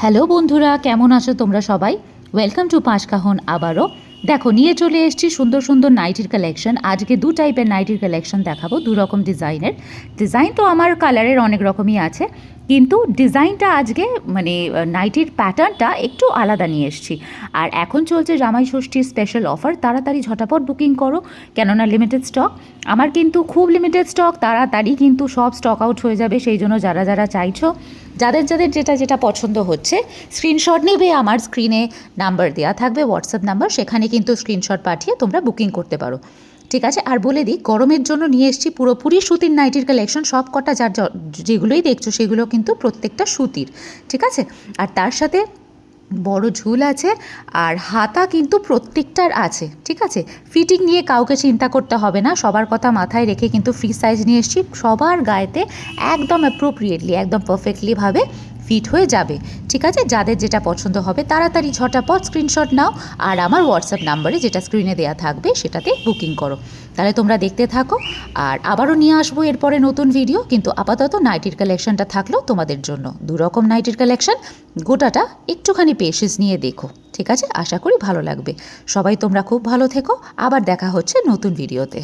Hello বন্ধুরা, কেমন আছো তোমরা সবাই? ওয়েলকাম টু পাঁচকাহন আবারও। দেখো, নিয়ে চলে এসেছি সুন্দর সুন্দর নাইটির কালেকশন। আজকে দু টাইপের নাইটির কালেকশন দেখাবো, দু রকম ডিজাইনের। ডিজাইন তো আমার কালারের অনেক রকমই আছে, কিন্তু ডিজাইনটা আজকে মানে নাইটির প্যাটার্নটা একটু আলাদা নিয়ে এসেছি। আর এখন চলছে জামাই ষষ্ঠীর স্পেশাল অফার, তাড়াতাড়ি ঝটাপট বুকিং করো, কেননা লিমিটেড স্টক। আমার কিন্তু খুব লিমিটেড স্টক, তাড়াতাড়ি কিন্তু সব স্টক আউট হয়ে যাবে। সেই জন্য যারা যারা চাইছো, যাদের যাদের যেটা যেটা পছন্দ হচ্ছে, স্ক্রিনশট নেবে। আমার স্ক্রিনে নাম্বার দেওয়া থাকবে, হোয়াটসঅ্যাপ নাম্বার, সেখানে কিন্তু স্ক্রিনশট পাঠিয়ে তোমরা বুকিং করতে পারো। ঠিক আছে। আর বলে দিই, গরমের জন্য নিয়ে এসেছি পুরোপুরি সুতির নাইটির কালেকশন। সব কটা যেগুলোই দেখছো সেগুলো কিন্তু প্রত্যেকটা সুতির। ঠিক আছে। আর তার সাথে বড় ঝুল আছে, আর হাতা কিন্তু প্রত্যেকটার আছে। ঠিক আছে। ফিটিং নিয়ে কাউকে চিন্তা করতে হবে না, সবার কথা মাথায় রেখে কিন্তু ফ্রি সাইজ নিয়ে এসেছি। সবার গায়েতে একদম অ্যাপ্রোপ্রিয়েটলি, একদম পারফেক্টলিভাবে ফিট হয়ে যাবে। ঠিক আছে। যাদের যেটা পছন্দ হবে তাড়াতাড়ি ঝটাপট স্ক্রিনশট নাও, আর আমার হোয়াটসঅ্যাপ নাম্বারে যেটা স্ক্রিনে দেওয়া থাকবে সেটাতে বুকিং করো। তাহলে তোমরা দেখতে থাকো, আর আবারও নিয়ে আসবো এরপরে নতুন ভিডিও। কিন্তু আপাতত নাইটির কালেকশনটা থাকলো তোমাদের জন্য, দু রকম নাইটির কালেকশন। গোটাটা একটুখানি পেশেন্স নিয়ে দেখো। ঠিক আছে। আশা করি ভালো লাগবে। সবাই তোমরা খুব ভালো থেকো। আবার দেখা হচ্ছে নতুন ভিডিওতে।